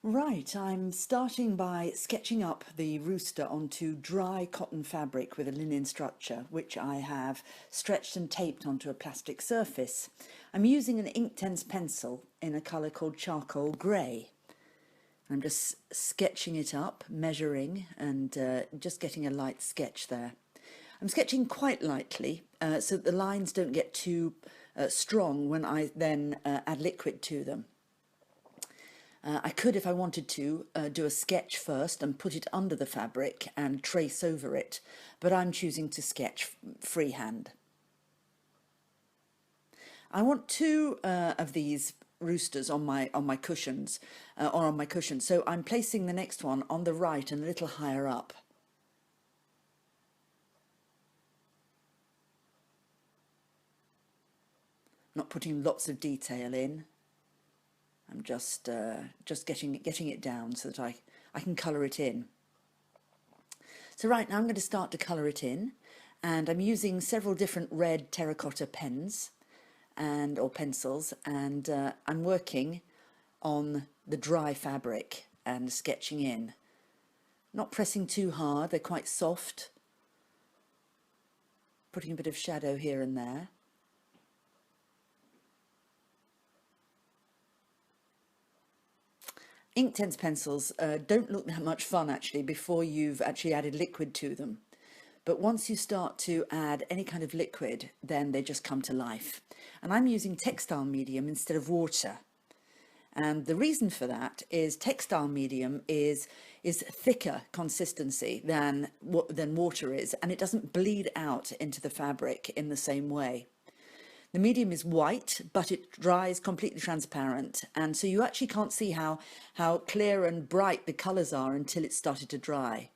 Right, I'm starting by sketching up the rooster onto dry cotton fabric with a linen structure, which I have stretched and taped onto a plastic surface. I'm using an Inktense pencil in a colour called charcoal grey. I'm just sketching it up, measuring, and just getting a light sketch there. I'm sketching quite lightly so that the lines don't get too strong when I then add liquid to them. I could, if I wanted to, do a sketch first and put it under the fabric and trace over it, but I'm choosing to sketch freehand. I want two of these roosters on my cushions, or on my cushion, so I'm placing the next one on the right and a little higher up. Not putting lots of detail in. I'm just getting it down so that I can colour it in. So right now I'm going to start to colour it in, and I'm using several different red terracotta pens or pencils, and I'm working on the dry fabric and sketching in. Not pressing too hard, they're quite soft. Putting a bit of shadow here and there. Inktense pencils don't look that much fun actually before you've actually added liquid to them. But once you start to add any kind of liquid, then they just come to life. And I'm using textile medium instead of water. And the reason for that is textile medium is thicker consistency than water is, and it doesn't bleed out into the fabric in the same way. The medium is white, but it dries completely transparent, and so you actually can't see how clear and bright the colours are until it's started to dry.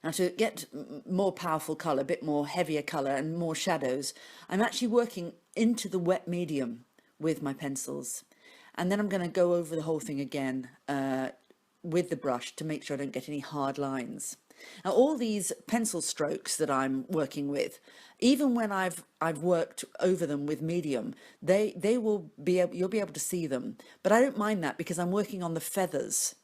Now, to get more powerful colour, a bit more heavier colour and more shadows, I'm actually working into the wet medium with my pencils. And then I'm going to go over the whole thing again with the brush to make sure I don't get any hard lines. Now, all these pencil strokes that I'm working with, even when I've worked over them with medium, you'll be able to see them. But I don't mind that because I'm working on the feathers.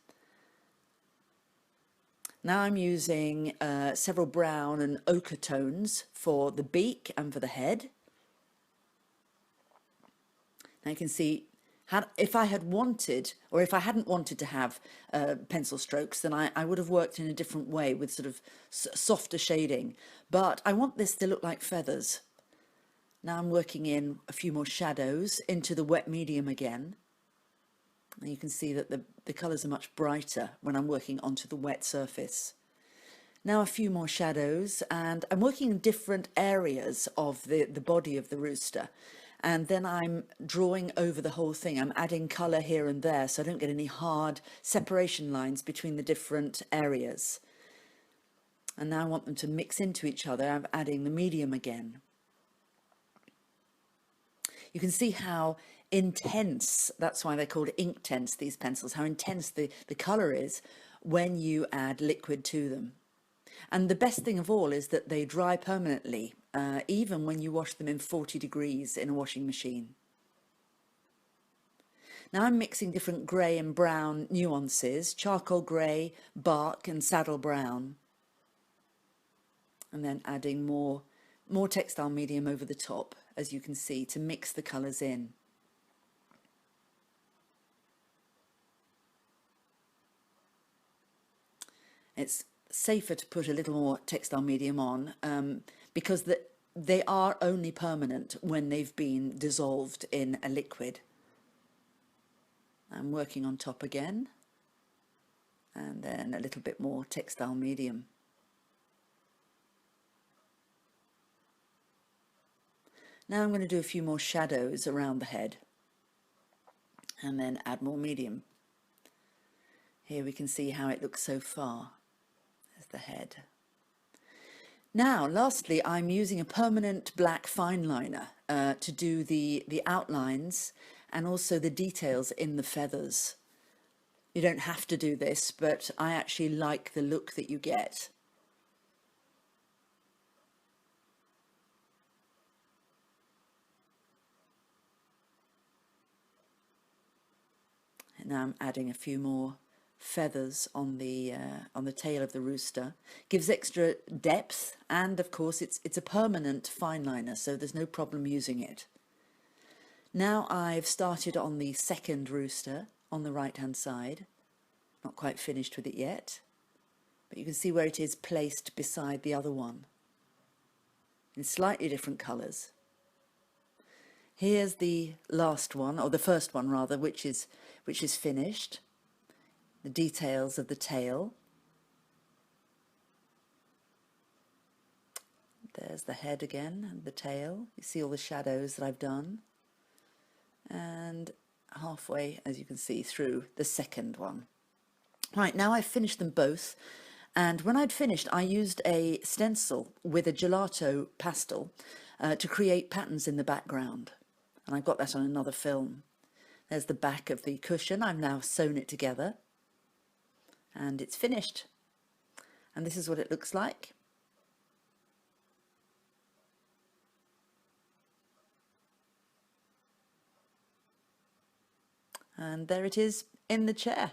Now I'm using several brown and ochre tones for the beak and for the head. Now you can see, if I had wanted, or if I hadn't wanted to have pencil strokes, then I would have worked in a different way with sort of softer shading. But I want this to look like feathers. Now I'm working in a few more shadows into the wet medium again. And you can see that the colours are much brighter when I'm working onto the wet surface. Now a few more shadows, and I'm working in different areas of the body of the rooster. And then I'm drawing over the whole thing. I'm adding colour here and there so I don't get any hard separation lines between the different areas. And now I want them to mix into each other. I'm adding the medium again. You can see how intense, that's why they're called Inktense, these pencils, how intense the colour is when you add liquid to them. And the best thing of all is that they dry permanently, even when you wash them in 40 degrees in a washing machine. Now I'm mixing different grey and brown nuances, charcoal grey, bark and saddle brown. And then adding more textile medium over the top, as you can see, to mix the colours in. It's safer to put a little more textile medium on because they are only permanent when they've been dissolved in a liquid. I'm working on top again, and then a little bit more textile medium. Now I'm going to do a few more shadows around the head and then add more medium. Here we can see how it looks so far. There's the head. Now, lastly, I'm using a permanent black fineliner to do the outlines and also the details in the feathers. You don't have to do this, but I actually like the look that you get. Now I'm adding a few more feathers on the tail of the rooster. Gives extra depth, and of course it's a permanent fineliner, so there's no problem using it. Now I've started on the second rooster on the right hand side. Not quite finished with it yet, but you can see where it is placed beside the other one in slightly different colours. Here's the last one, or the first one rather, which is finished. The details of the tail. There's the head again and the tail. You see all the shadows that I've done. And halfway, as you can see, through the second one. Right, now I've finished them both. And when I'd finished, I used a stencil with a gelato pastel to create patterns in the background. And I've got that on another film. There's the back of the cushion. I've now sewn it together. And it's finished. And this is what it looks like. And there it is in the chair.